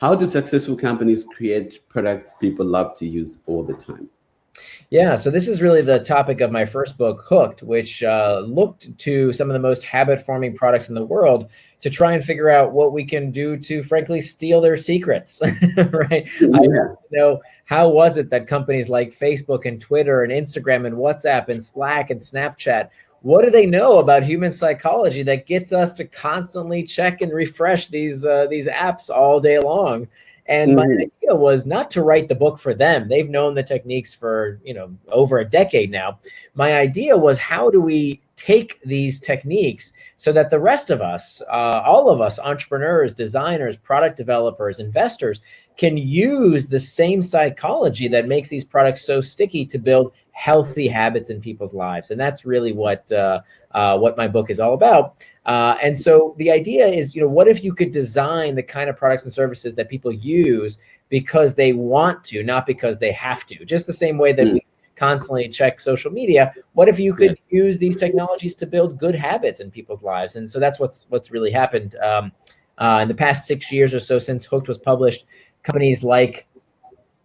How do successful companies create products people love to use all the time? Yeah, so this is really the topic of my first book, Hooked, which looked to some of the most habit-forming products in the world to try and figure out what we can do to, frankly, steal their secrets, right? Yeah. I want to know, how was it that companies like Facebook and Twitter and Instagram and WhatsApp and Slack and Snapchat, what do they know about human psychology that gets us to constantly check and refresh these apps all day long? And my idea was not to write the book for them. They've known the techniques for, over a decade now. My idea was, how do we take these techniques so that the rest of us, all of us, entrepreneurs, designers, product developers, investors, can use the same psychology that makes these products so sticky to build healthy habits in people's lives. And that's really what my book is all about. And so the idea is, what if you could design the kind of products and services that people use because they want to, not because they have to? Just the same way that we constantly check social media. What if you could use these technologies to build good habits in people's lives? And so that's what's really happened in the past 6 years or so since Hooked was published. Companies like,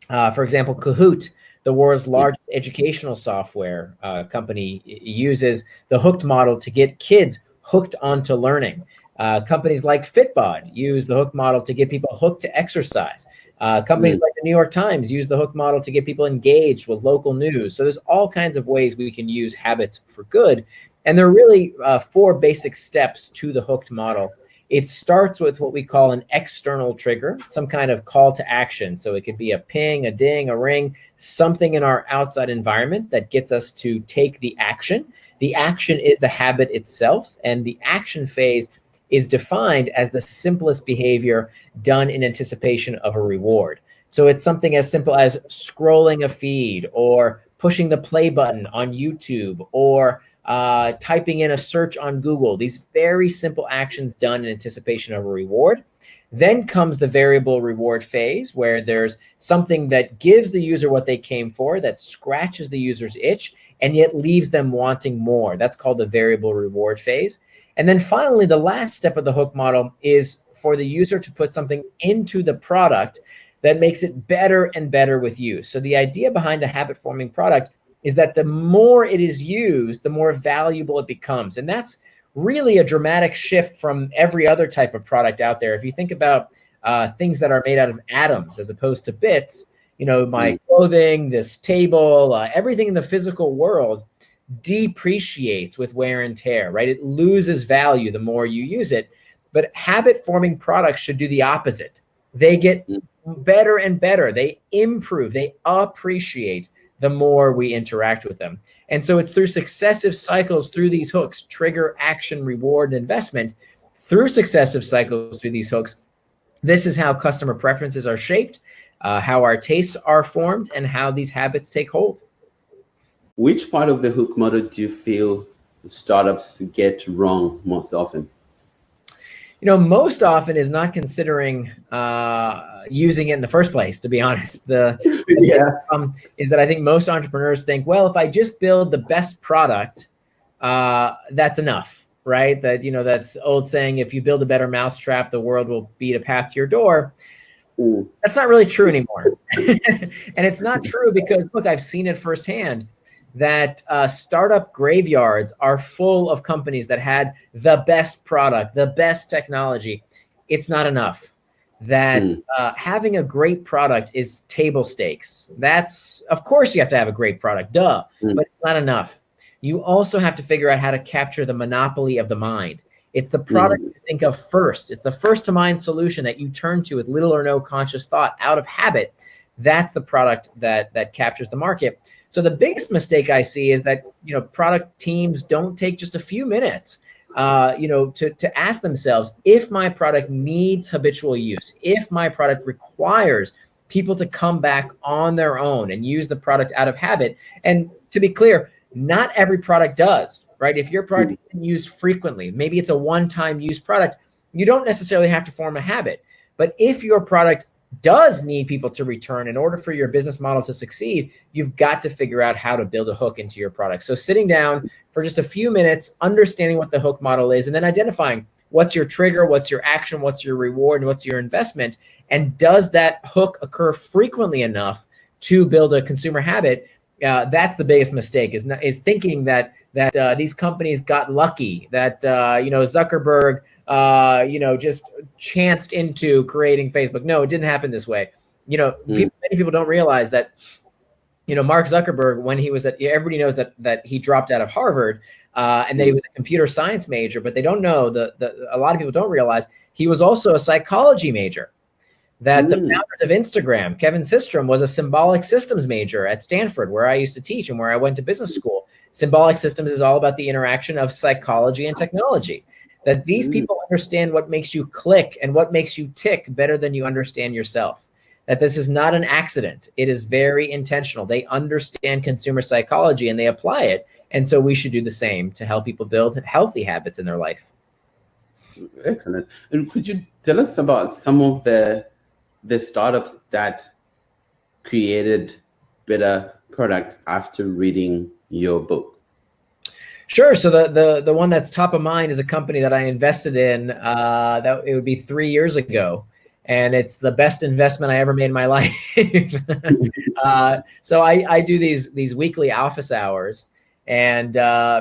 for example, Kahoot, the world's largest educational software company, uses the Hooked model to get kids hooked onto learning. Companies like Fitbod use the Hooked model to get people hooked to exercise. Companies like the New York Times use the Hooked model to get people engaged with local news. So there's all kinds of ways we can use habits for good. And there are really 4 basic steps to the Hooked model. It starts with what we call an external trigger, some kind of call to action. So it could be a ping, a ding, a ring, something in our outside environment that gets us to take the action. The action is the habit itself, and the action phase is defined as the simplest behavior done in anticipation of a reward. So it's something as simple as scrolling a feed, or pushing the play button on YouTube, or typing in a search on Google. These very simple actions done in anticipation of a reward. Then comes the variable reward phase, where there's something that gives the user what they came for, that scratches the user's itch, and yet leaves them wanting more. That's called the variable reward phase. And then finally, the last step of the Hook model is for the user to put something into the product that makes it better and better with use. So the idea behind a habit-forming product is that the more it is used, the more valuable it becomes. And that's really a dramatic shift from every other type of product out there. If you think about things that are made out of atoms as opposed to bits, my clothing, this table, everything in the physical world depreciates with wear and tear, right? It loses value the more you use it. But habit-forming products should do the opposite. They get better and better. They improve. They appreciate the more we interact with them. And so it's through successive cycles through these hooks, trigger, action, reward, and investment, through successive cycles through these hooks, this is how customer preferences are shaped, how our tastes are formed, and how these habits take hold. Which part of the Hook model do you feel startups get wrong most often? Most often is not considering using it in the first place, to be honest. The is that I think most entrepreneurs think, well, if I just build the best product, that's enough, right? That's old saying, if you build a better mousetrap, the world will beat a path to your door. That's not really true anymore. And it's not true because, look, I've seen it firsthand, that startup graveyards are full of companies that had the best product, the best technology. It's not enough. That having a great product is table stakes. That's, of course, you have to have a great product, but it's not enough. You also have to figure out how to capture the monopoly of the mind. It's the product you think of first. It's the first to mind solution that you turn to with little or no conscious thought out of habit. That's the product that captures the market. So the biggest mistake I see is that, product teams don't take just a few minutes, to ask themselves, if my product needs habitual use, if my product requires people to come back on their own and use the product out of habit. And to be clear, not every product does, right? If your product is used frequently, maybe it's a one-time use product, you don't necessarily have to form a habit. But if your product does need people to return in order for your business model to succeed, you've got to figure out how to build a hook into your product. So sitting down for just a few minutes, understanding what the hook model is, and then identifying what's your trigger, what's your action, what's your reward, and what's your investment, and does that hook occur frequently enough to build a consumer habit? That's the biggest mistake, is thinking that these companies got lucky, that Zuckerberg just chanced into creating Facebook. No, it didn't happen this way. Many people don't realize that Mark Zuckerberg, when he was everybody knows that he dropped out of Harvard, and that he was a computer science major, but they don't know, a lot of people don't realize he was also a psychology major. That the founders of Instagram, Kevin Systrom, was a symbolic systems major at Stanford, where I used to teach and where I went to business school. Symbolic systems is all about the interaction of psychology and technology. That these people understand what makes you click and what makes you tick better than you understand yourself. That this is not an accident. It is very intentional. They understand consumer psychology and they apply it. And so we should do the same to help people build healthy habits in their life. Excellent. And could you tell us about some of the startups that created better products after reading your book? Sure. So the one that's top of mind is a company that I invested in, that it would be 3 years ago. And it's the best investment I ever made in my life. So I do these weekly office hours, and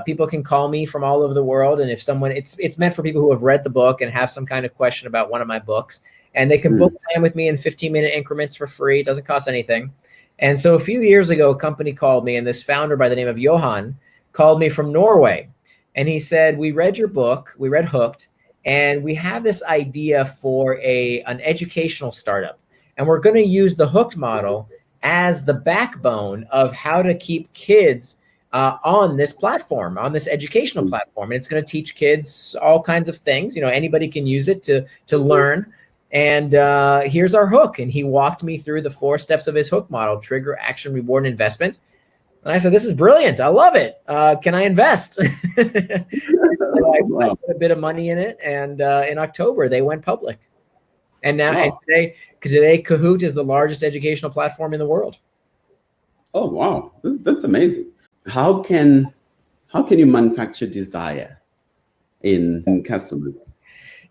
people can call me from all over the world. And if someone, it's meant for people who have read the book and have some kind of question about one of my books, and they can book time with me in 15-minute increments for free. It doesn't cost anything. And so a few years ago, a company called me, and this founder by the name of Johan called me from Norway. And he said, we read your book, we read Hooked, and we have this idea for an educational startup. And we're going to use the Hooked model as the backbone of how to keep kids on this platform, on this educational platform. And it's going to teach kids all kinds of things. Anybody can use it to learn. And here's our hook. And he walked me through the 4 steps of his hook model: trigger, action, reward, and investment. And I said, this is brilliant. I love it. Can I invest? So I put a bit of money in it. And in October, they went public. And now, and today, Kahoot is the largest educational platform in the world. Oh, wow. That's amazing. How can you manufacture desire in customers?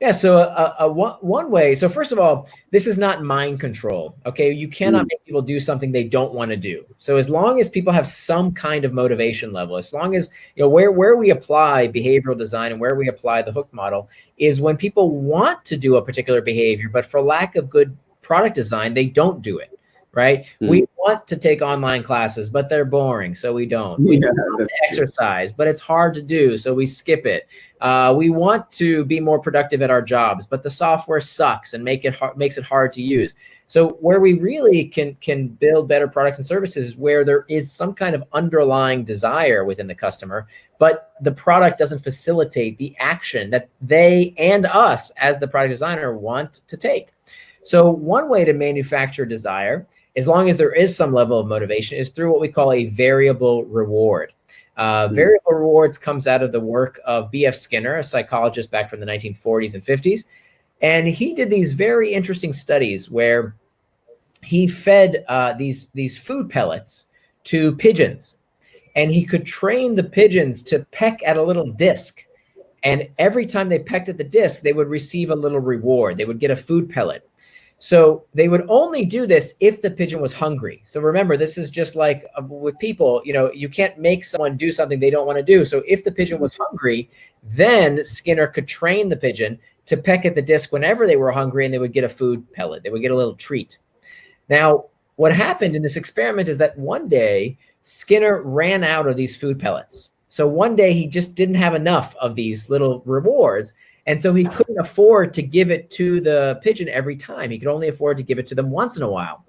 Yeah, so one way, so first of all, this is not mind control, okay? You cannot make people do something they don't want to do. So as long as people have some kind of motivation level, as long as, where we apply behavioral design and where we apply the hook model is when people want to do a particular behavior, but for lack of good product design, they don't do it, right? We want to take online classes, but they're boring, so we don't. We want to exercise, but it's hard to do, so we skip it. We want to be more productive at our jobs, but the software sucks and makes it hard to use. So where we really can build better products and services is where there is some kind of underlying desire within the customer, but the product doesn't facilitate the action that they and us as the product designer want to take. So one way to manufacture desire, as long as there is some level of motivation, is through what we call a variable reward. Variable rewards comes out of the work of B.F. Skinner, a psychologist back from the 1940s and 50s. And he did these very interesting studies where he fed these food pellets to pigeons. And he could train the pigeons to peck at a little disc. And every time they pecked at the disc, they would receive a little reward. They would get a food pellet. So they would only do this if the pigeon was hungry. So remember, this is just like with people, you can't make someone do something they don't want to do. So if the pigeon was hungry, then Skinner could train the pigeon to peck at the disc whenever they were hungry, and they would get a food pellet. They would get a little treat. Now, what happened in this experiment is that one day Skinner ran out of these food pellets. So one day he just didn't have enough of these little rewards. And so he couldn't afford to give it to the pigeon every time. He could only afford to give it to them once in a while.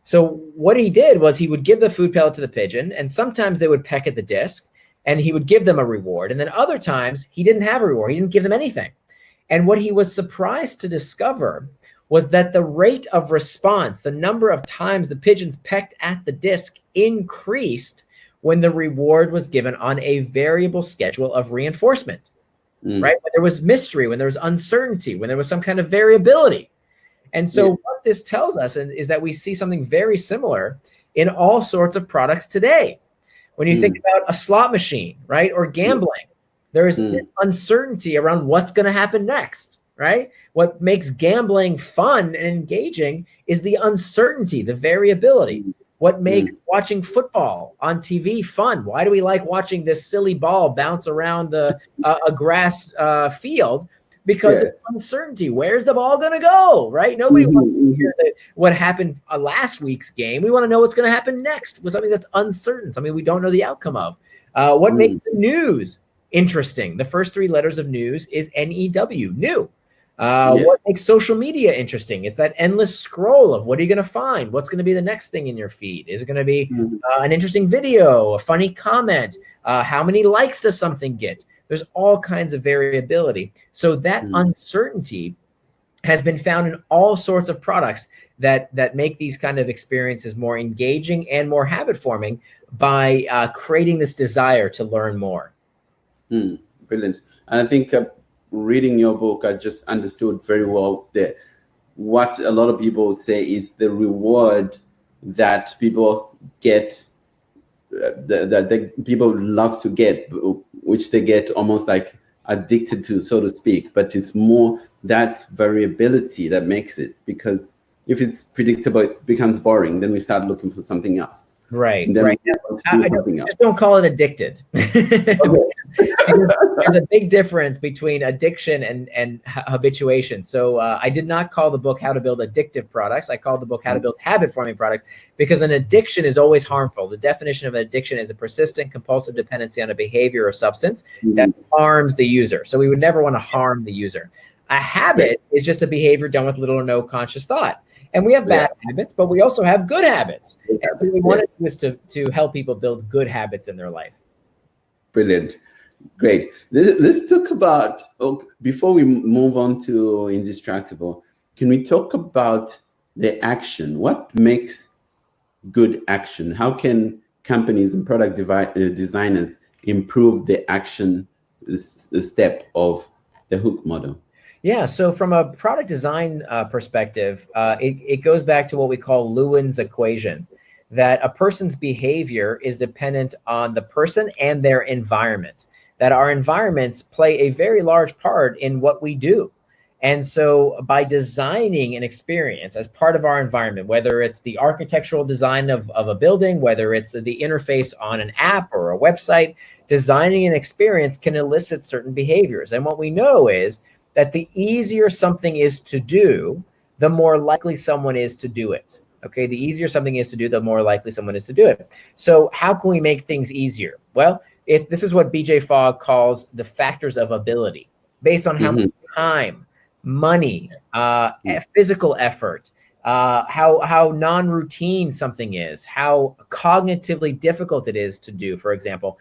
So what he did was he would give the food pellet to the pigeon, and sometimes they would peck at the disc, and he would give them a reward. And then other times he didn't have a reward. He didn't give them anything. And what he was surprised to discover was that the rate of response, the number of times the pigeons pecked at the disc, increased when the reward was given on a variable schedule of reinforcement. Right? When there was mystery, when there was uncertainty, when there was some kind of variability. And so what this tells us is that we see something very similar in all sorts of products today. When you think about a slot machine, right? Or gambling, There's this uncertainty around what's going to happen next, right? What makes gambling fun and engaging is the uncertainty, the variability. What makes watching football on TV fun? Why do we like watching this silly ball bounce around a grass field? Because there's uncertainty. Where's the ball going to go, right? Nobody wants to hear what happened last week's game. We want to know what's going to happen next with something that's uncertain, something we don't know the outcome of. What makes the news interesting? The first three letters of news is N-E-W, new. What makes social media interesting? It's that endless scroll of what are you going to find? What's going to be the next thing in your feed? Is it going to be an interesting video, a funny comment? How many likes does something get? There's all kinds of variability. So that uncertainty has been found in all sorts of products that make these kind of experiences more engaging and more habit forming by creating this desire to learn more. Brilliant. And I think reading your book, I just understood very well that what a lot of people say is the reward that people get, that people love to get, which they get almost like addicted to, so to speak. But it's more that variability that makes it, because if it's predictable, it becomes boring. Then we start looking for something else. Right. Just don't call it addicted. There's a big difference between addiction and habituation. So I did not call the book How to Build Addictive Products. I called the book How to Build Habit Forming Products, because an addiction is always harmful. The definition of an addiction is a persistent compulsive dependency on a behavior or substance that harms the user. So we would never want to harm the user. A habit is just a behavior done with little or no conscious thought. And we have bad habits, but we also have good habits. And what we want to do is to help people build good habits in their life. Brilliant. Great. Let's talk about, before we move on to Indistractable, can we talk about the action? What makes good action? How can companies and product designers improve the action step of the hook model? Yeah, so from a product design perspective, it goes back to what we call Lewin's equation, that a person's behavior is dependent on the person and their environment, that our environments play a very large part in what we do. And so by designing an experience as part of our environment, whether it's the architectural design of a building, whether it's the interface on an app or a website, designing an experience can elicit certain behaviors. And what we know is that the easier something is to do, the more likely someone is to do it. Okay, the easier something is to do, the more likely someone is to do it. So how can we make things easier? Well, this is what BJ Fogg calls the factors of ability, based on how much time, money, physical effort, how non-routine something is, how cognitively difficult it is to do. For example,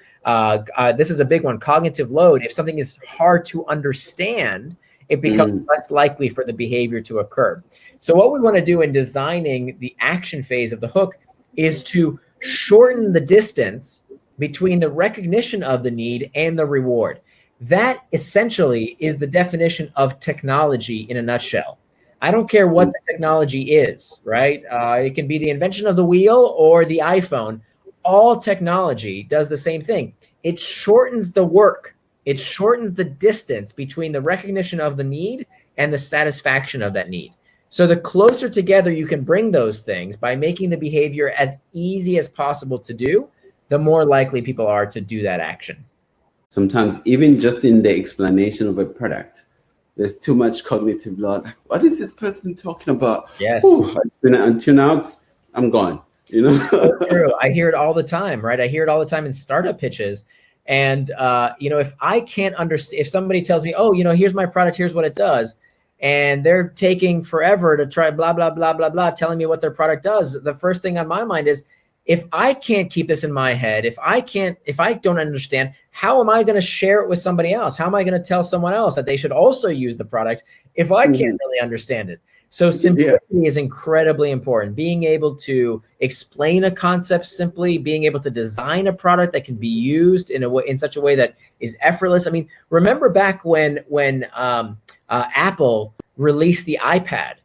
this is a big one, cognitive load. If something is hard to understand, it becomes less likely for the behavior to occur. So what we want to do in designing the action phase of the hook is to shorten the distance between the recognition of the need and the reward. That essentially is the definition of technology in a nutshell. I don't care what the technology is, right? It can be the invention of the wheel or the iPhone. All technology does the same thing. It shortens the work. It shortens the distance between the recognition of the need and the satisfaction of that need. So the closer together you can bring those things by making the behavior as easy as possible to do, the more likely people are to do that action. Sometimes even just in the explanation of a product, there's too much cognitive load. What is this person talking about? Yes. I tune out, I'm gone. You know? So true. I hear it all the time, right? I hear it all the time in startup pitches. And, if I can't understand, if somebody tells me, here's my product, here's what it does, and they're taking forever to try blah, blah, blah, blah, blah, telling me what their product does, the first thing on my mind is, if I can't keep this in my head, if I don't understand, how am I going to share it with somebody else? How am I going to tell someone else that they should also use the product if I can't really understand it? So simplicity is incredibly important. Being able to explain a concept simply, being able to design a product that can be used in such a way that is effortless. I mean, remember back when Apple released the iPad.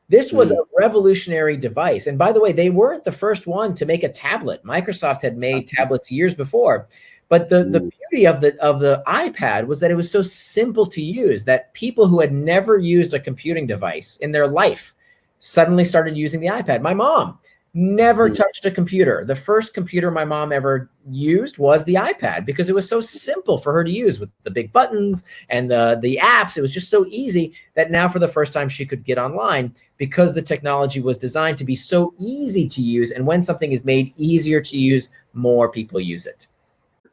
This was a revolutionary device. And by the way, they weren't the first one to make a tablet. Microsoft had made tablets years before. But the beauty of the iPad was that it was so simple to use that people who had never used a computing device in their life suddenly started using the iPad. My mom never touched a computer. The first computer my mom ever used was the iPad because it was so simple for her to use with the big buttons and the apps. It was just so easy that now for the first time she could get online because the technology was designed to be so easy to use. And when something is made easier to use, more people use it.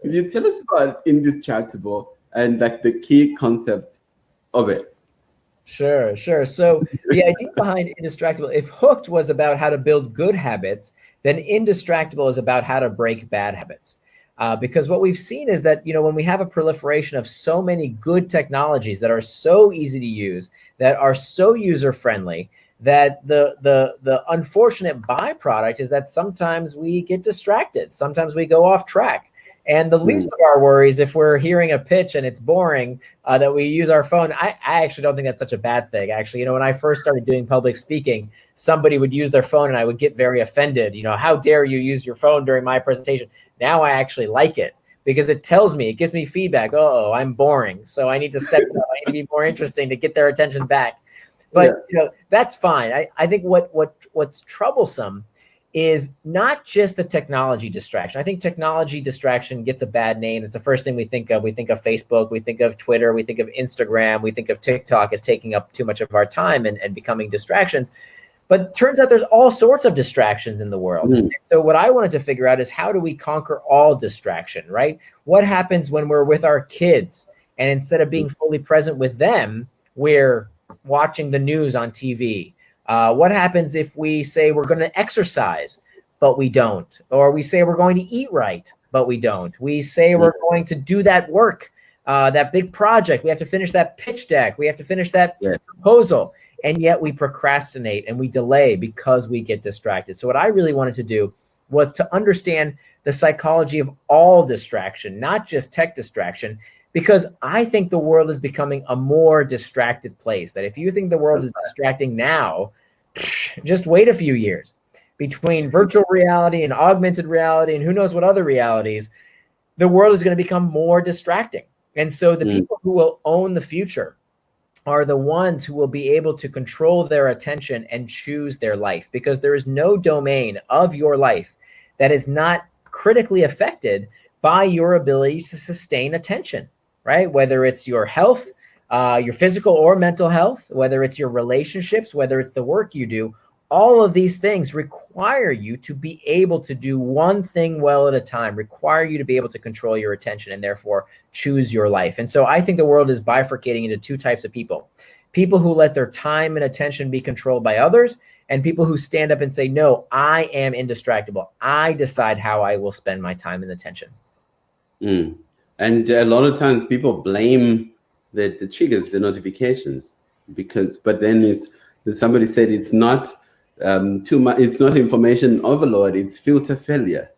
Could you tell us about Indistractable and like the key concept of it? Sure. So the idea behind Indistractable, if Hooked was about how to build good habits, then Indistractable is about how to break bad habits. Because what we've seen is that, when we have a proliferation of so many good technologies that are so easy to use, that are so user-friendly, that the unfortunate byproduct is that sometimes we get distracted. Sometimes we go off track. And the least of our worries, if we're hearing a pitch and it's boring, that we use our phone. I actually don't think that's such a bad thing. Actually, when I first started doing public speaking, somebody would use their phone and I would get very offended. How dare you use your phone during my presentation? Now I actually like it because it gives me feedback. Oh, I'm boring. So I need to step up. I need to be more interesting to get their attention back. But that's fine. I think what's troublesome is not just the technology distraction. I think technology distraction gets a bad name. It's the first thing we think of. We think of Facebook, we think of Twitter, we think of Instagram, we think of TikTok as taking up too much of our time and becoming distractions. But turns out there's all sorts of distractions in the world. So what I wanted to figure out is how do we conquer all distraction, right? What happens when we're with our kids and instead of being fully present with them, we're watching the news on TV? What happens if we say we're going to exercise, but we don't? Or we say we're going to eat right, but we don't. We say we're going to do that work, that big project. We have to finish that pitch deck. We have to finish that proposal. And yet we procrastinate and we delay because we get distracted. So what I really wanted to do was to understand the psychology of all distraction, not just tech distraction, because I think the world is becoming a more distracted place. That if you think the world is distracting now, just wait a few years. Between virtual reality and augmented reality and who knows what other realities, the world is going to become more distracting. And so the people who will own the future are the ones who will be able to control their attention and choose their life, because there is no domain of your life that is not critically affected by your ability to sustain attention. Right? Whether it's your health, your physical or mental health, whether it's your relationships, whether it's the work you do, all of these things require you to be able to do one thing well at a time, require you to be able to control your attention and therefore choose your life. And so I think the world is bifurcating into two types of people. People who let their time and attention be controlled by others, and people who stand up and say, no, I am indistractable. I decide how I will spend my time and attention. And a lot of times people blame the triggers, the notifications, but then somebody said it's not too much. It's not information overload. It's filter failure.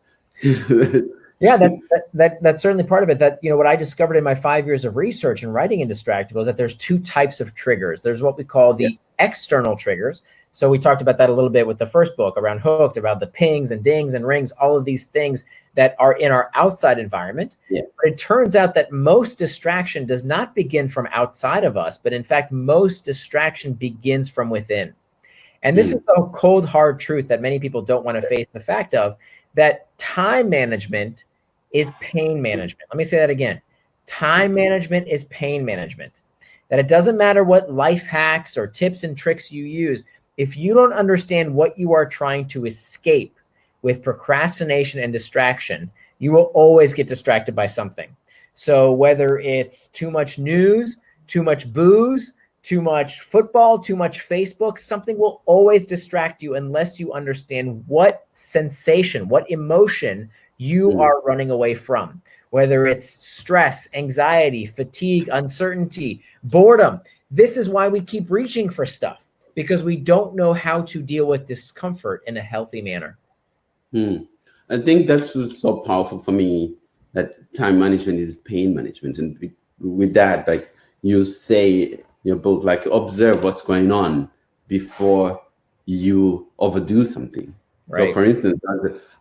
Yeah, that's certainly part of it. That, what I discovered in my 5 years of research and writing Indistractable is that there's two types of triggers. There's what we call the external triggers. So we talked about that a little bit with the first book around Hooked, about the pings and dings and rings, all of these things that are in our outside environment. But it turns out that most distraction does not begin from outside of us, but in fact, most distraction begins from within. And this is the cold, hard truth that many people don't want to face the fact of, that time management is pain management. Let me say that again. Time management is pain management. That it doesn't matter what life hacks or tips and tricks you use. If you don't understand what you are trying to escape with procrastination and distraction, you will always get distracted by something. So whether it's too much news, too much booze, too much football, too much Facebook, something will always distract you unless you understand what sensation, what emotion you are running away from. Whether it's stress, anxiety, fatigue, uncertainty, boredom. This is why we keep reaching for stuff, because we don't know how to deal with discomfort in a healthy manner. I think that's what's so powerful for me, that time management is pain management. And with that, like you say in your book, like observe what's going on before you overdo something. Right. So for instance,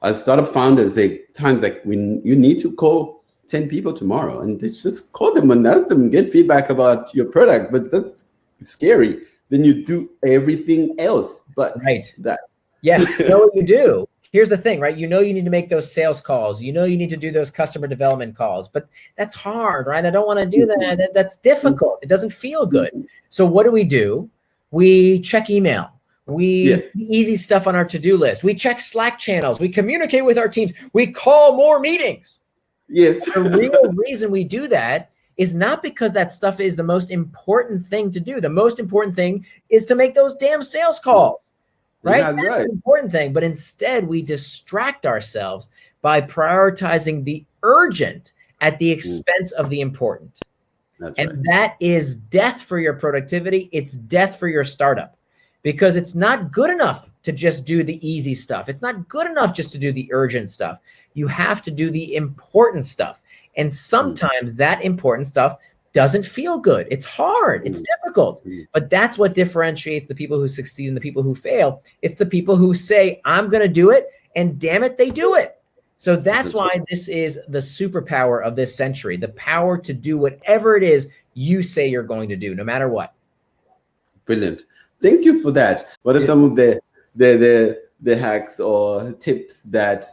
as startup founders, times like when you need to go 10 people tomorrow and just call them and ask them and get feedback about your product. But that's scary. Then you do everything else but that. Yeah, you know what you do. Here's the thing, right? You know you need to make those sales calls. You know you need to do those customer development calls, but that's hard, right? I don't want to do that. That's difficult. It doesn't feel good. So what do? We check email. We do easy stuff on our to-do list. We check Slack channels. We communicate with our teams. We call more meetings. Yes. The real reason we do that is not because that stuff is the most important thing to do. The most important thing is to make those damn sales calls. Right? That's right. The important thing. But instead, we distract ourselves by prioritizing the urgent at the expense of the important. That is death for your productivity. It's death for your startup, because it's not good enough to just do the easy stuff. It's not good enough just to do the urgent stuff. You have to do the important stuff. And sometimes that important stuff doesn't feel good. It's hard. It's difficult. But that's what differentiates the people who succeed and the people who fail. It's the people who say, I'm going to do it, and damn it, they do it. So that's why this is the superpower of this century, the power to do whatever it is you say you're going to do, no matter what. Brilliant. Thank you for that. What are some of the hacks or tips that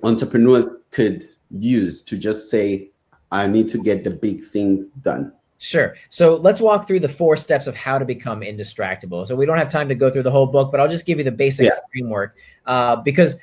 entrepreneurs could use to just say, I need to get the big things done? Sure. So let's walk through the 4 steps of how to become indistractable. So we don't have time to go through the whole book, but I'll just give you the basic framework, because,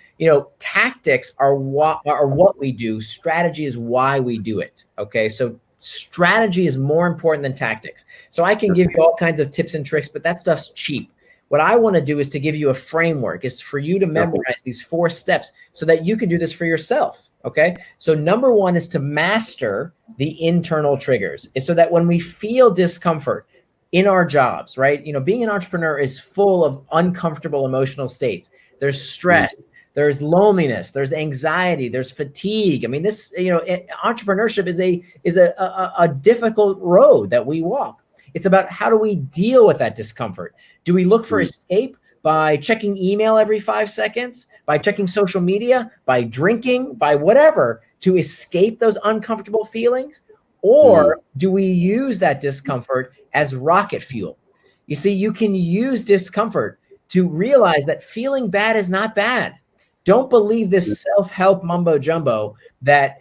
tactics are what we do. Strategy is why we do it. Okay. So strategy is more important than tactics. So I can give you all kinds of tips and tricks, but that stuff's cheap. What I want to do is to give you a framework, is for you to memorize these 4 steps so that you can do this for yourself. Okay. So number 1 is to master the internal triggers, is so that when we feel discomfort in our jobs, right? Being an entrepreneur is full of uncomfortable emotional states. There's stress, there's loneliness, there's anxiety, there's fatigue. I mean, this, entrepreneurship is a difficult road that we walk. It's about how do we deal with that discomfort? Do we look for escape by checking email every 5 seconds, by checking social media, by drinking, by whatever, to escape those uncomfortable feelings? Or do we use that discomfort as rocket fuel? You see, you can use discomfort to realize that feeling bad is not bad. Don't believe this self-help mumbo jumbo that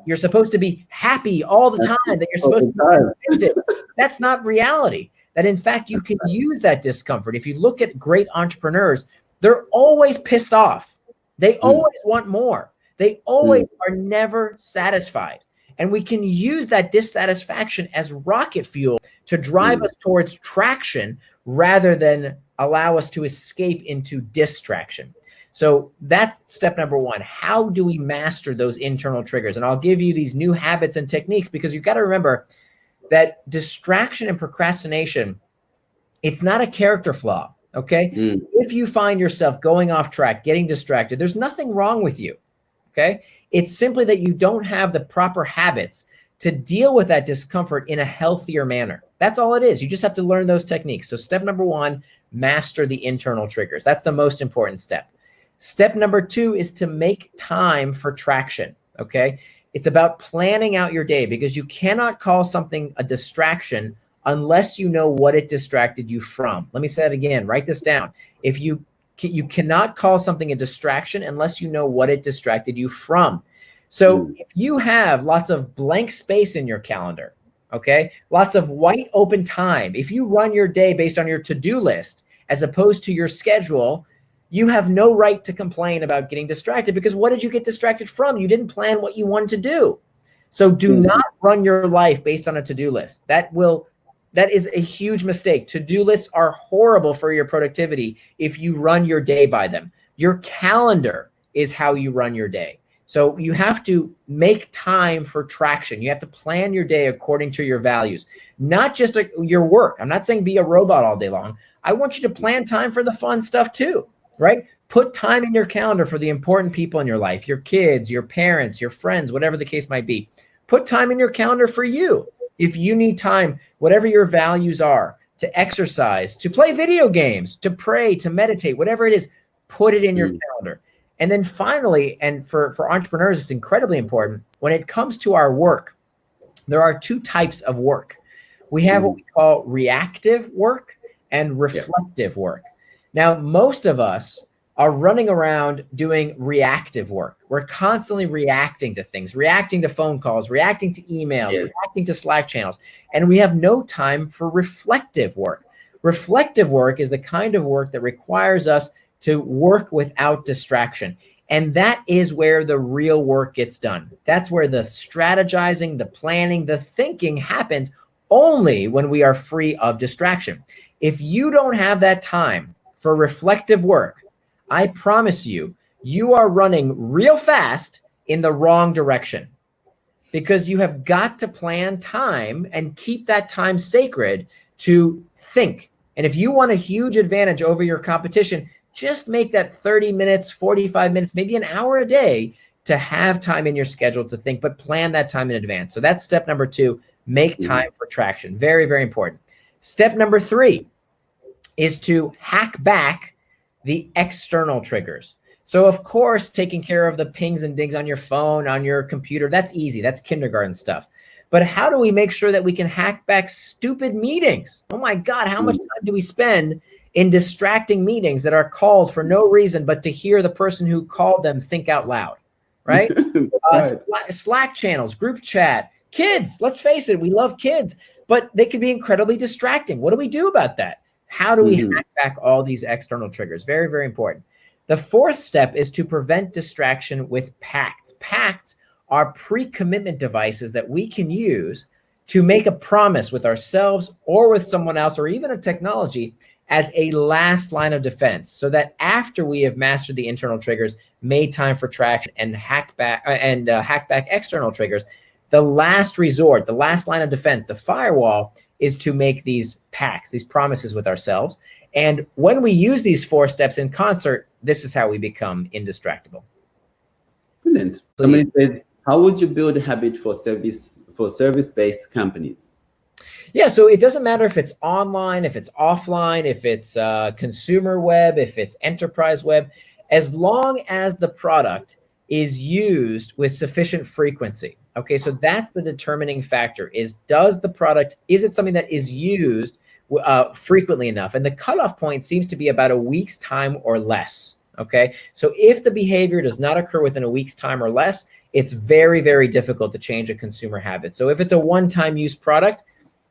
you're supposed to be happy all the time, that you're supposed to be convicted. That's not reality. That in fact, you can use that discomfort. If you look at great entrepreneurs, they're always pissed off. They always want more. They always are never satisfied. And we can use that dissatisfaction as rocket fuel to drive us towards traction rather than allow us to escape into distraction. So that's step number 1. How do we master those internal triggers? And I'll give you these new habits and techniques, because you've got to remember that distraction and procrastination, it's not a character flaw. Okay. If you find yourself going off track, getting distracted, there's nothing wrong with you. Okay. It's simply that you don't have the proper habits to deal with that discomfort in a healthier manner. That's all it is. You just have to learn those techniques. So step number 1, master the internal triggers. That's the most important step. Step number 2 is to make time for traction. Okay. It's about planning out your day, because you cannot call something a distraction unless you know what it distracted you from. Let me say it again. Write this down. If you cannot call something a distraction unless you know what it distracted you from. So if you have lots of blank space in your calendar, okay, lots of white open time, if you run your day based on your to-do list as opposed to your schedule, you have no right to complain about getting distracted, because what did you get distracted from? You didn't plan what you wanted to do. So do not run your life based on a to-do list. That is a huge mistake. To-do lists are horrible for your productivity if you run your day by them. Your calendar is how you run your day. So you have to make time for traction. You have to plan your day according to your values, not just your work. I'm not saying be a robot all day long. I want you to plan time for the fun stuff too, right? Put time in your calendar for the important people in your life, your kids, your parents, your friends, whatever the case might be. Put time in your calendar for you. If you need time, whatever your values are, to exercise, to play video games, to pray, to meditate, whatever it is, put it in your calendar. And then finally, and for entrepreneurs, it's incredibly important, when it comes to our work, there are two types of work. We have what we call reactive work and reflective work. Now, most of us are running around doing reactive work. We're constantly reacting to things, reacting to phone calls, reacting to emails, reacting to Slack channels, and we have no time for reflective work. Reflective work is the kind of work that requires us to work without distraction. And that is where the real work gets done. That's where the strategizing, the planning, the thinking happens only when we are free of distraction. If you don't have that time for reflective work, I promise you, you are running real fast in the wrong direction, because you have got to plan time and keep that time sacred to think. And if you want a huge advantage over your competition, just make that 30 minutes, 45 minutes, maybe an hour a day to have time in your schedule to think, but plan that time in advance. So that's step number 2, make time for traction. Very, very important. Step number 3 is to hack back the external triggers. So of course, taking care of the pings and dings on your phone, on your computer, that's easy. That's kindergarten stuff. But how do we make sure that we can hack back stupid meetings? Oh my God, how much time do we spend in distracting meetings that are called for no reason but to hear the person who called them think out loud, right? Slack channels, group chat, kids, let's face it, we love kids, but they can be incredibly distracting. What do we do about that? How do we hack back all these external triggers? Very, very important. The 4th step is to prevent distraction with pacts. Pacts are pre-commitment devices that we can use to make a promise with ourselves or with someone else or even a technology as a last line of defense, so that after we have mastered the internal triggers, made time for traction, and hack back external triggers, the last resort, the last line of defense, the firewall, is to make these pacts, these promises with ourselves. And when we use these 4 steps in concert, this is how we become indistractable. Brilliant. Somebody said, how would you build a habit for service-based companies? Yeah, so it doesn't matter if it's online, if it's offline, if it's consumer web, if it's enterprise web, as long as the product is used with sufficient frequency. Okay, so that's the determining factor, is it something that is used frequently enough? And the cutoff point seems to be about a week's time or less. Okay, so if the behavior does not occur within a week's time or less, it's very, very difficult to change a consumer habit. So if it's a one-time use product,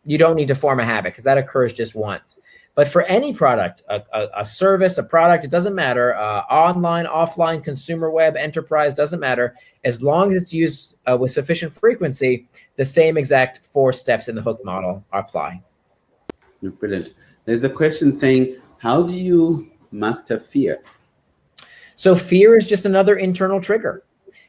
you don't need to form a habit because that occurs just once. But for any product, a service, a product, it doesn't matter, online, offline, consumer web, enterprise, doesn't matter. As long as it's used with sufficient frequency, the same exact 4 steps in the hook model apply. Brilliant. There's a question saying, how do you master fear? So fear is just another internal trigger.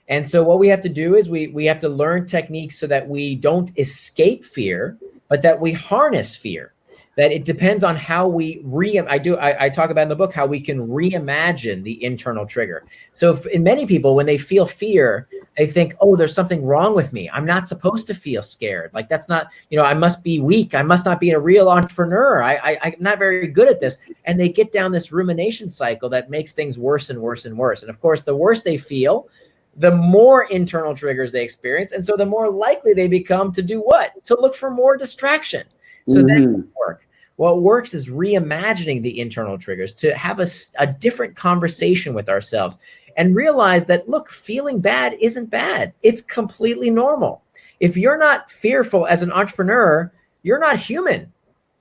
And so what we have to do is we have to learn techniques so that we don't escape fear, but that we harness fear. That it depends on how we I talk about in the book how we can reimagine the internal trigger. So in many people, when they feel fear, they think, oh, there's something wrong with me. I'm not supposed to feel scared. Like that's not, I must be weak. I must not be a real entrepreneur. I'm not very good at this. And they get down this rumination cycle that makes things worse and worse and worse. And of course, the worse they feel, the more internal triggers they experience. And so the more likely they become to do what? To look for more distraction. So that doesn't work. What works is reimagining the internal triggers, to have a different conversation with ourselves and realize that, look, feeling bad isn't bad. It's completely normal. If you're not fearful as an entrepreneur, you're not human,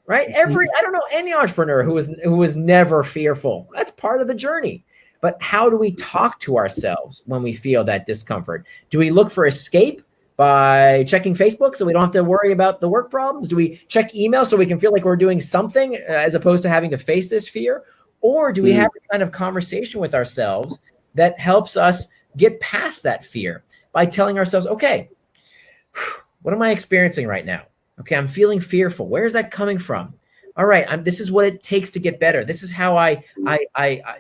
right? I don't know any entrepreneur who was never fearful. That's part of the journey. But how do we talk to ourselves when we feel that discomfort? Do we look for escape by checking Facebook so we don't have to worry about the work problems? Do we check email so we can feel like we're doing something as opposed to having to face this fear? Or do we have a kind of conversation with ourselves that helps us get past that fear by telling ourselves, okay, what am I experiencing right now? Okay, I'm feeling fearful. Where is that coming from? All right, this is what it takes to get better. This is how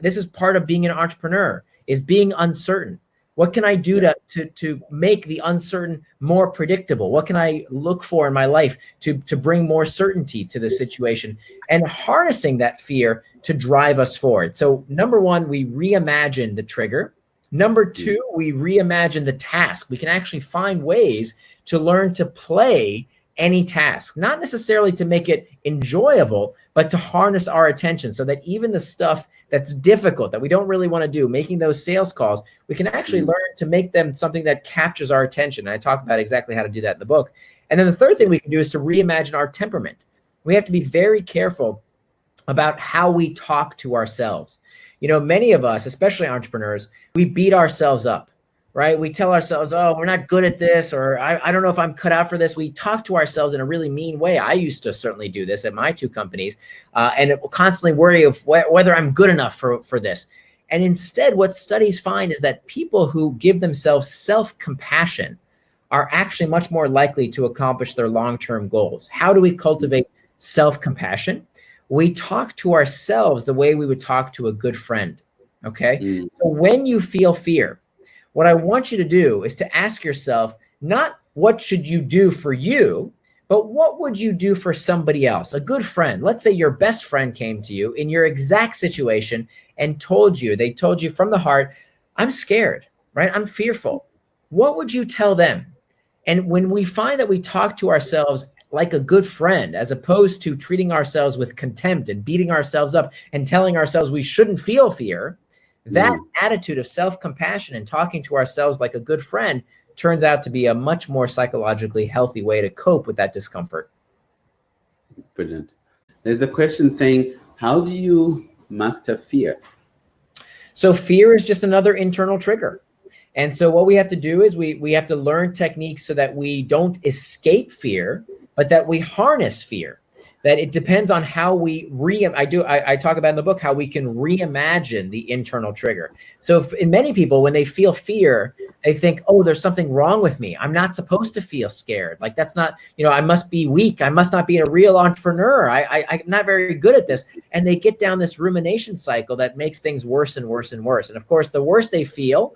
this is part of being an entrepreneur, is being uncertain. What can I do to make the uncertain more predictable? What can I look for in my life to bring more certainty to the situation, and harnessing that fear to drive us forward? So number 1, we reimagine the trigger. Number two, we reimagine the task. We can actually find ways to learn to play any task, not necessarily to make it enjoyable, but to harness our attention so that even the stuff that's difficult, that we don't really want to do, making those sales calls, we can actually learn to make them something that captures our attention. And I talk about exactly how to do that in the book. And then the third thing we can do is to reimagine our temperament. We have to be very careful about how we talk to ourselves. You know, many of us, especially entrepreneurs, we beat ourselves up, right? We tell ourselves, oh, we're not good at this, or I don't know if I'm cut out for this. We talk to ourselves in a really mean way. I used to certainly do this at my two companies, and it will constantly worry of whether I'm good enough for this. And instead, what studies find is that people who give themselves self-compassion are actually much more likely to accomplish their long-term goals. How do we cultivate self-compassion? We talk to ourselves the way we would talk to a good friend, okay? So when you feel fear, what I want you to do is to ask yourself, not what should you do for you, but what would you do for somebody else? A good friend. Let's say your best friend came to you in your exact situation and they told you from the heart, I'm scared, right? I'm fearful. What would you tell them? And when we find that we talk to ourselves like a good friend, as opposed to treating ourselves with contempt and beating ourselves up and telling ourselves we shouldn't feel fear, that attitude of self-compassion and talking to ourselves like a good friend turns out to be a much more psychologically healthy way to cope with that discomfort. Brilliant. There's a question saying, how do you master fear? So fear is just another internal trigger. And so what we have to do is we have to learn techniques so that we don't escape fear, but that we harness fear. That it depends on how we I talk about in the book how we can reimagine the internal trigger. So in many people, when they feel fear, they think, oh, there's something wrong with me. I'm not supposed to feel scared. Like that's not, I must be weak. I must not be a real entrepreneur. I'm not very good at this. And they get down this rumination cycle that makes things worse and worse and worse. And of course, the worse they feel,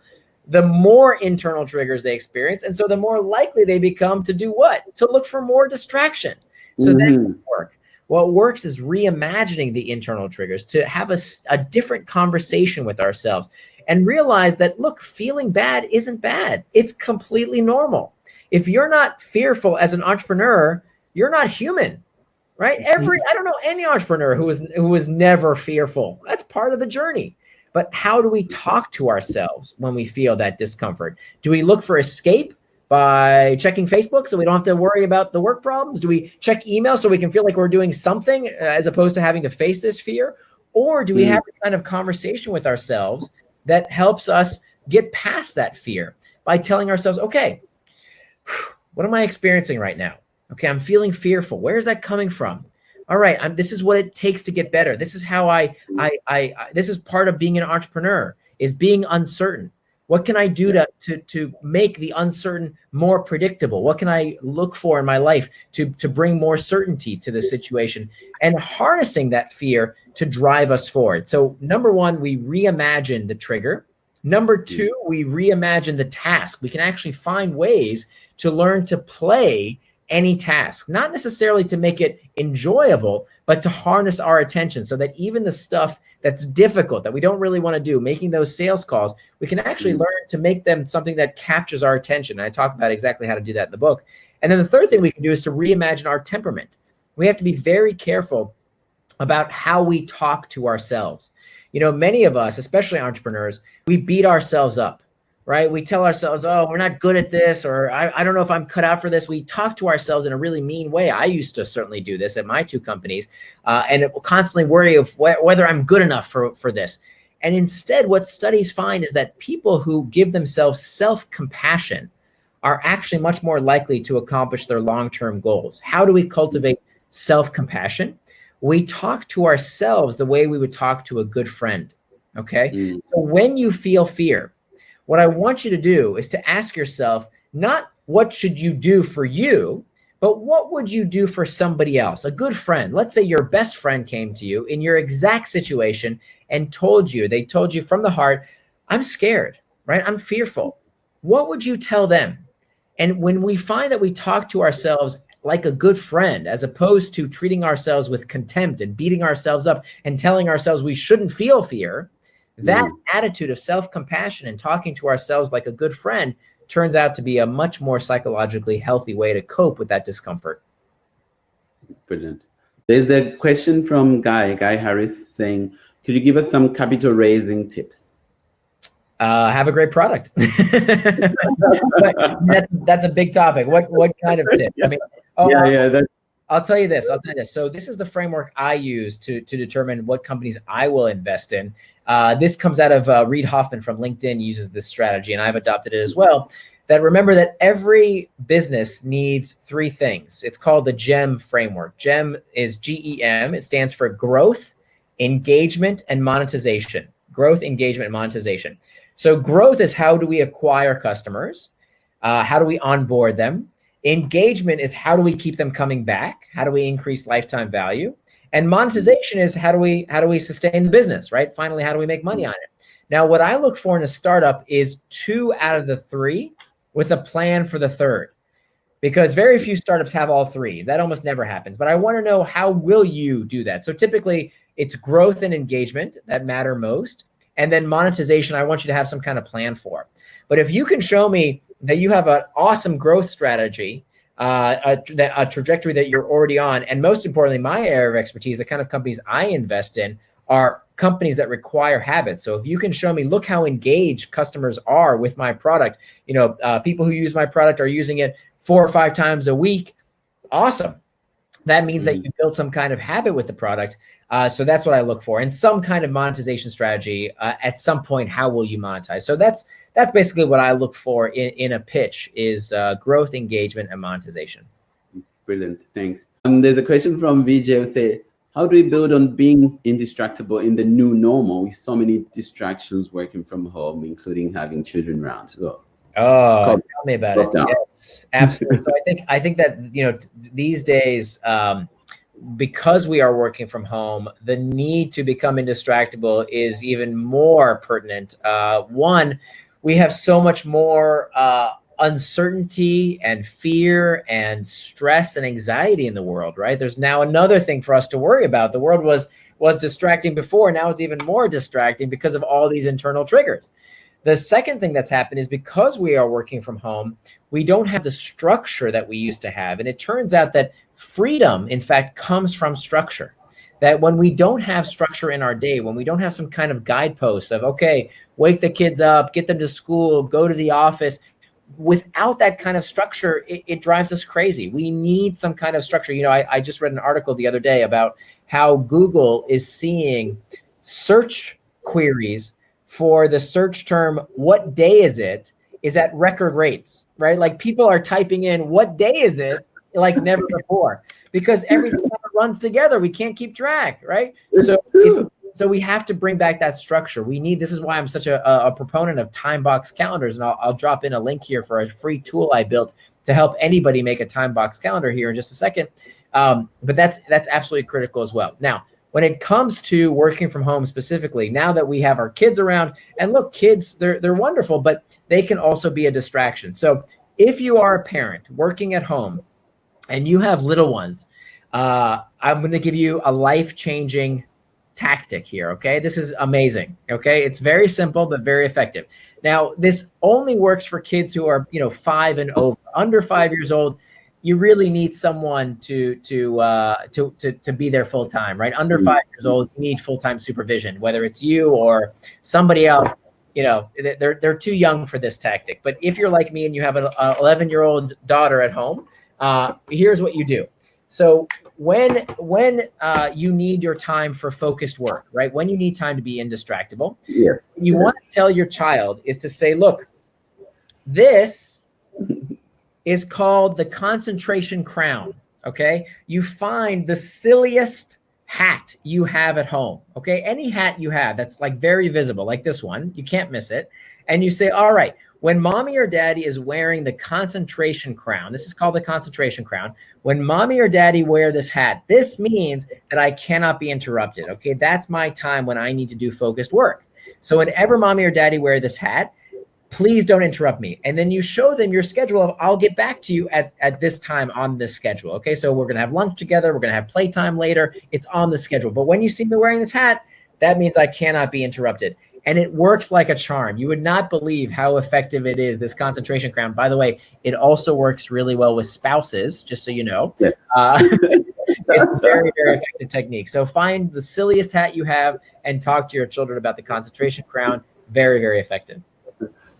the more internal triggers they experience. And so the more likely they become to do what? To look for more distraction. So that doesn't work. What works is reimagining the internal triggers, to have a different conversation with ourselves and realize that, look, feeling bad isn't bad. It's completely normal. If you're not fearful as an entrepreneur, you're not human, right? I don't know any entrepreneur who was never fearful. That's part of the journey. But how do we talk to ourselves when we feel that discomfort? Do we look for escape by checking Facebook so we don't have to worry about the work problems? Do we check email so we can feel like we're doing something as opposed to having to face this fear? Or do we have a kind of conversation with ourselves that helps us get past that fear by telling ourselves, okay, what am I experiencing right now? Okay, I'm feeling fearful. Where is that coming from? All right, this is what it takes to get better. This is how this is part of being an entrepreneur, is being uncertain. What can I do to make the uncertain more predictable? What can I look for in my life to bring more certainty to the situation, and harnessing that fear to drive us forward? So number one, we reimagine the trigger. Number two, we reimagine the task. We can actually find ways to learn to play any task, not necessarily to make it enjoyable, but to harness our attention so that even the stuff that's difficult, that we don't really want to do, making those sales calls, we can actually learn to make them something that captures our attention. And I talk about exactly how to do that in the book. And then the third thing we can do is to reimagine our temperament. We have to be very careful about how we talk to ourselves. Many of us, especially entrepreneurs, we beat ourselves up, right? We tell ourselves, oh, we're not good at this, or I don't know if I'm cut out for this. We talk to ourselves in a really mean way. I used to certainly do this at my two companies, and it will constantly worry of whether I'm good enough for this. And instead, what studies find is that people who give themselves self-compassion are actually much more likely to accomplish their long-term goals. How do we cultivate self-compassion? We talk to ourselves the way we would talk to a good friend, okay? So when you feel fear, what I want you to do is to ask yourself, not what should you do for you, but what would you do for somebody else? A good friend. Let's say your best friend came to you in your exact situation and they told you from the heart, I'm scared, right? I'm fearful. What would you tell them? And when we find that we talk to ourselves like a good friend, as opposed to treating ourselves with contempt and beating ourselves up and telling ourselves we shouldn't feel fear, That attitude of self-compassion and talking to ourselves like a good friend turns out to be a much more psychologically healthy way to cope with that discomfort. Brilliant. There's a question from Guy Harris saying, could you give us some capital raising tips? Have a great product. that's a big topic. What kind of tip? I mean, I'll tell you this. So this is the framework I use to determine what companies I will invest in. This comes out of Reid Hoffman from LinkedIn uses this strategy, and I've adopted it as well. That remember that every business needs three things. It's called the GEM framework. GEM is GEM. It stands for growth, engagement, and monetization. Growth, engagement, and monetization. So growth is how do we acquire customers? How do we onboard them? Engagement is how do we keep them coming back? How do we increase lifetime value? And monetization is how do we sustain the business, right? Finally, how do we make money on it? Now, what I look for in a startup is 2 out of the 3 with a plan for the third, because very few startups have all 3. That almost never happens. But I want to know, how will you do that? So typically it's growth and engagement that matter most. And then monetization, I want you to have some kind of plan for. But if you can show me that you have an awesome growth strategy, a trajectory that you're already on, and most importantly, my area of expertise, the kind of companies I invest in are companies that require habits. So if you can show me, look how engaged customers are with my product, people who use my product are using it 4 or 5 times a week. Awesome. That means that you built some kind of habit with the product. So that's what I look for, and some kind of monetization strategy. At some point, how will you monetize? So that's basically what I look for in a pitch is growth, engagement, and monetization. Brilliant, thanks. There's a question from VJ who say, how do we build on being indistractable in the new normal with so many distractions working from home, including having children around? So, tell me about it. Yes, absolutely. So I think that these days, because we are working from home, the need to become indistractable is even more pertinent. One, we have so much more uncertainty and fear and stress and anxiety in the world, right? There's now another thing for us to worry about. The world was distracting before. Now it's even more distracting because of all these internal triggers. The second thing that's happened is because we are working from home, we don't have the structure that we used to have. And it turns out that freedom, in fact, comes from structure. That when we don't have structure in our day, when we don't have some kind of guideposts of, okay, wake the kids up, get them to school, go to the office, without that kind of structure, it drives us crazy. We need some kind of structure. I just read an article the other day about how Google is seeing search queries for the search term, what day is it, is at record rates, right? Like people are typing in, what day is it, like never before, because everything runs together. We can't keep track, right? So we have to bring back that structure. This is why I'm such a proponent of time box calendars. And I'll drop in a link here for a free tool I built to help anybody make a time box calendar here in just a second. But that's absolutely critical as well. Now, when it comes to working from home specifically, now that we have our kids around, and look, kids, they're wonderful, but they can also be a distraction. So if you are a parent working at home and you have little ones, I'm going to give you a life-changing tactic here, okay? This is amazing, okay? It's very simple, but very effective. Now, this only works for kids who are, 5 and over. Under 5 years old, you really need someone to be there full time, right? Under 5 years old, you need full-time supervision, whether it's you or somebody else. They're too young for this tactic. But if you're like me and you have an 11-year-old daughter at home, here's what you do. So when you need your time for focused work, right? When you need time to be indistractable, yes, you want to tell your child is to say, look, this is called the concentration crown, okay? You find the silliest hat you have at home, okay? Any hat you have that's like very visible, like this one, you can't miss it. And you say, all right, when mommy or daddy is wearing the concentration crown, this is called the concentration crown. When mommy or daddy wear this hat, this means that I cannot be interrupted, okay? That's my time when I need to do focused work. So whenever mommy or daddy wear this hat, please don't interrupt me. And then you show them your schedule of, I'll get back to you at this time on this schedule, okay? So we're gonna have lunch together, we're gonna have playtime later, it's on the schedule. But when you see me wearing this hat, that means I cannot be interrupted. And it works like a charm. You would not believe how effective it is, this concentration crown. By the way, it also works really well with spouses, just so you know. Yeah. It's a very, very effective technique. So find the silliest hat you have and talk to your children about the concentration crown. Very, very effective.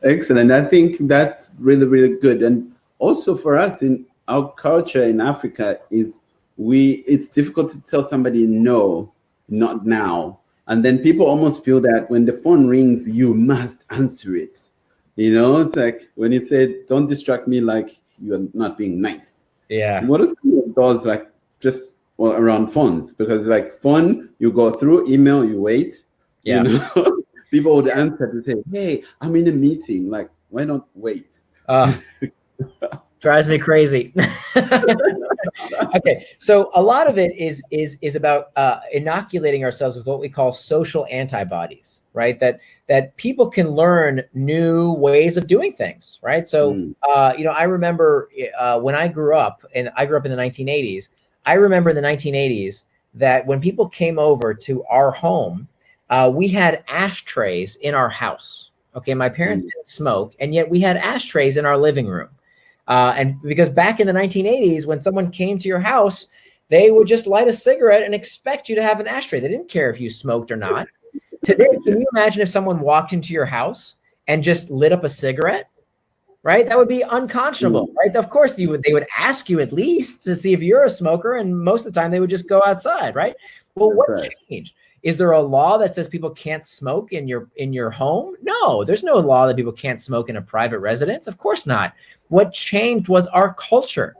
Excellent. I think that's really, really good. And also for us in our culture in Africa it's difficult to tell somebody no, not now. And then people almost feel that when the phone rings, you must answer it. It's like when you say, don't distract me, like you're not being nice. Yeah. What are some of those like just around phones? Because like phone, you go through, email, you wait. Yeah. People would answer to say, hey, I'm in a meeting. Like, why not wait? Drives me crazy. Okay, so a lot of it is about inoculating ourselves with what we call social antibodies, right? That people can learn new ways of doing things, right? So, I remember when I grew up, and I grew up in the 1980s. I remember in the 1980s that when people came over to our home, we had ashtrays in our house. Okay, my parents didn't smoke, and yet we had ashtrays in our living room. And because back in the 1980s, when someone came to your house, they would just light a cigarette and expect you to have an ashtray. They didn't care if you smoked or not. Today, can you imagine if someone walked into your house and just lit up a cigarette? Right? That would be unconscionable, right? Of course, they would ask you at least to see if you're a smoker, and most of the time they would just go outside, right? Well, what changed? Is there a law that says people can't smoke in your home? No, there's no law that people can't smoke in a private residence. Of course not. What changed was our culture.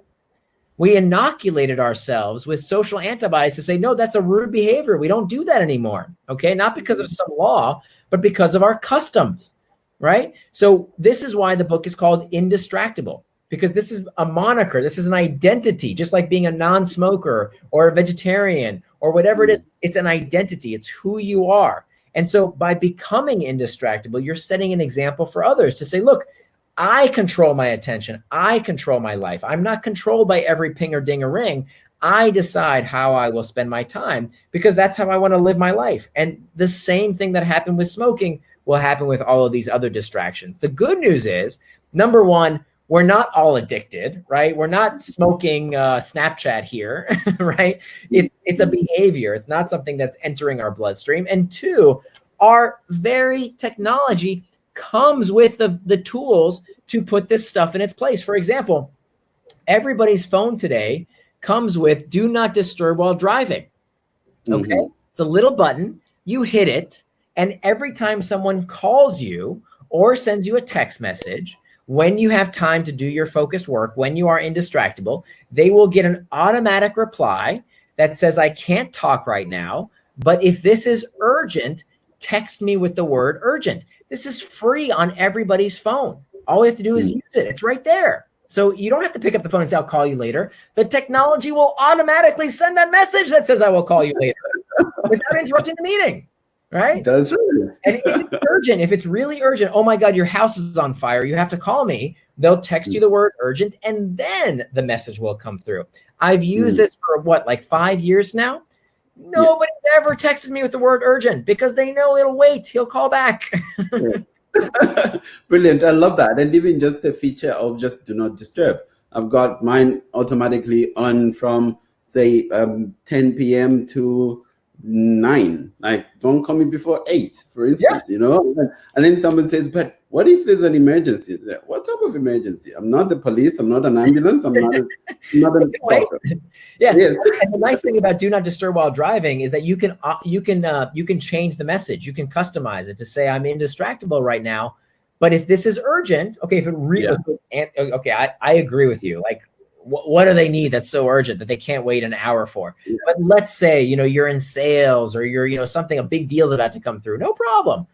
We inoculated ourselves with social antibodies to say, no, that's a rude behavior. We don't do that anymore. Okay, not because of some law, but because of our customs, right? So this is why the book is called Indistractable, because this is a moniker. This is an identity, just like being a non-smoker or a vegetarian or whatever it is. It's an identity. It's who you are. And so by becoming indistractable, you're setting an example for others to say, look, I control my attention. I control my life. I'm not controlled by every ping or ding or ring. I decide how I will spend my time because that's how I want to live my life. And the same thing that happened with smoking will happen with all of these other distractions. The good news is, number one, we're not all addicted, right? We're not smoking Snapchat here, right? It's a behavior. It's not something that's entering our bloodstream. And two, our very technology comes with the tools to put this stuff in its place. For example, everybody's phone today comes with do not disturb while driving. Okay, It's a little button. You hit it, and every time someone calls you or sends you a text message, when you have time to do your focused work, when you are indistractable, they will get an automatic reply that says, I can't talk right now, but if this is urgent, text me with the word urgent. This is free on everybody's phone. All we have to do is use it. It's right there. So you don't have to pick up the phone and say, I'll call you later. The technology will automatically send that message that says, I will call you later without interrupting the meeting. Right? That's right. And if it's urgent, if it's really urgent, oh my God, your house is on fire, you have to call me. They'll text you the word urgent, and then the message will come through. I've used this for like 5 years now. Nobody's ever texted me with the word urgent because they know it'll wait. He'll call back. Brilliant. I love that. And even just the feature of just do not disturb. I've got mine automatically on from say 10 p.m. to 9. Like, don't call me before 8, for instance, and then someone says, but what if there's an emergency? What type of emergency? I'm not the police, I'm not an ambulance, I'm not a doctor. Yes. And the nice thing about do not disturb while driving is that you can change the message. You can customize it to say, I'm indistractable right now, but if this is urgent, okay, if it really I agree with you. Like, what do they need that's so urgent that they can't wait an hour for? But let's say, you're in sales or you're, something, a big deal's about to come through. No problem.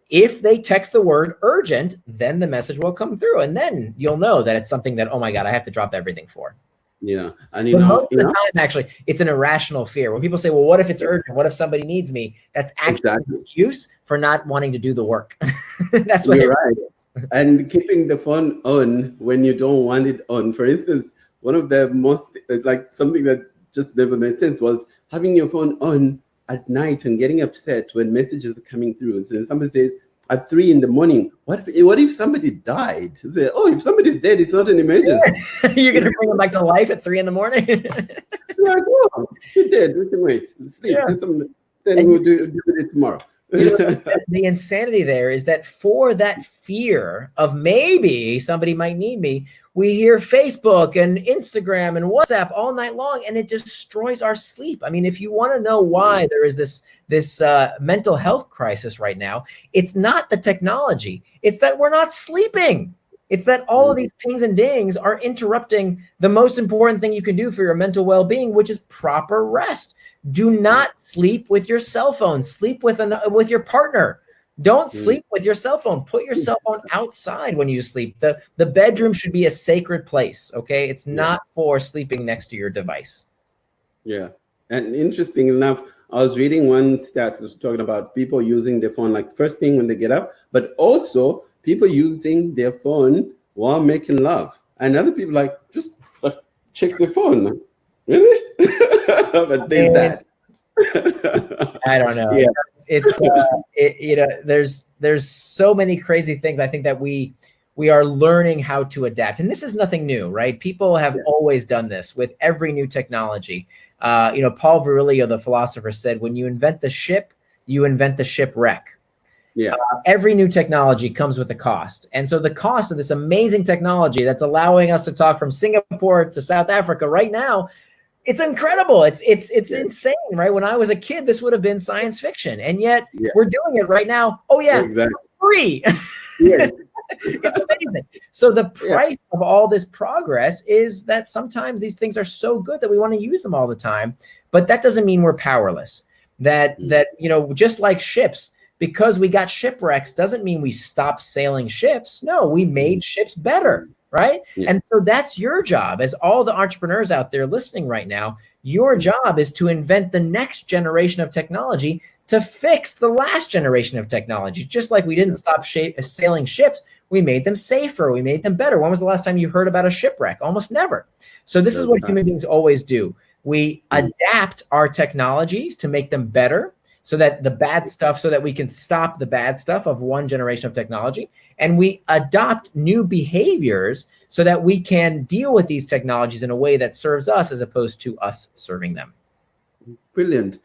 If they text the word urgent, then the message will come through. And then you'll know that it's something that, oh my God, I have to drop everything for. Yeah. And most of the time, actually, it's an irrational fear. When people say, well, what if it's urgent? What if somebody needs me? That's actually an excuse for not wanting to do the work. That's what you're right. And keeping the phone on when you don't want it on. For instance, one of the most, something that just never made sense was having your phone on at night and getting upset when messages are coming through. So somebody says at 3 in the morning, what if somebody died? Say, oh, if somebody's dead, it's not an emergency. You're going to bring them back to life at 3 in the morning? You're like, oh, you're dead. We can wait. Sleep. Yeah. Then we'll do it tomorrow. The insanity there is that for that fear of maybe somebody might need me, we hear Facebook and Instagram and WhatsApp all night long, and it destroys our sleep. I mean, if you want to know why there is this mental health crisis right now, it's not the technology. It's that we're not sleeping. It's that all of these pings and dings are interrupting the most important thing you can do for your mental well-being, which is proper rest. Do not sleep with your cell phone. Sleep with your partner. Don't sleep with your cell phone. Put your cell phone outside when you sleep. The bedroom should be a sacred place, okay? It's not for sleeping next to your device. Yeah. And interesting enough, I was reading one stat that was talking about people using their phone like first thing when they get up, but also people using their phone while making love. And other people just check their phone. Really? But there's that. I don't know. Yeah. There's so many crazy things. I think that we are learning how to adapt, and this is nothing new, right? People have always done this with every new technology. Paul Virilio, the philosopher, said, when you invent the ship, you invent the shipwreck. Yeah. Every new technology comes with a cost. And so the cost of this amazing technology that's allowing us to talk from Singapore to South Africa right now, it's incredible. It's insane, right? When I was a kid, this would have been science fiction. And yet we're doing it right now. Oh yeah, exactly. Free. Yeah. It's amazing. So the price of all this progress is that sometimes these things are so good that we want to use them all the time, but that doesn't mean we're powerless. That just like ships, because we got shipwrecks doesn't mean we stop sailing ships. No, we made ships better, right? Yeah. And so that's your job. As all the entrepreneurs out there listening right now, your job is to invent the next generation of technology to fix the last generation of technology. Just like we didn't stop sailing ships, we made them safer, we made them better. When was the last time you heard about a shipwreck? Almost never. So this is what human beings always do. We adapt our technologies to make them better, so that we can stop the bad stuff of one generation of technology. And we adopt new behaviors so that we can deal with these technologies in a way that serves us as opposed to us serving them. Brilliant.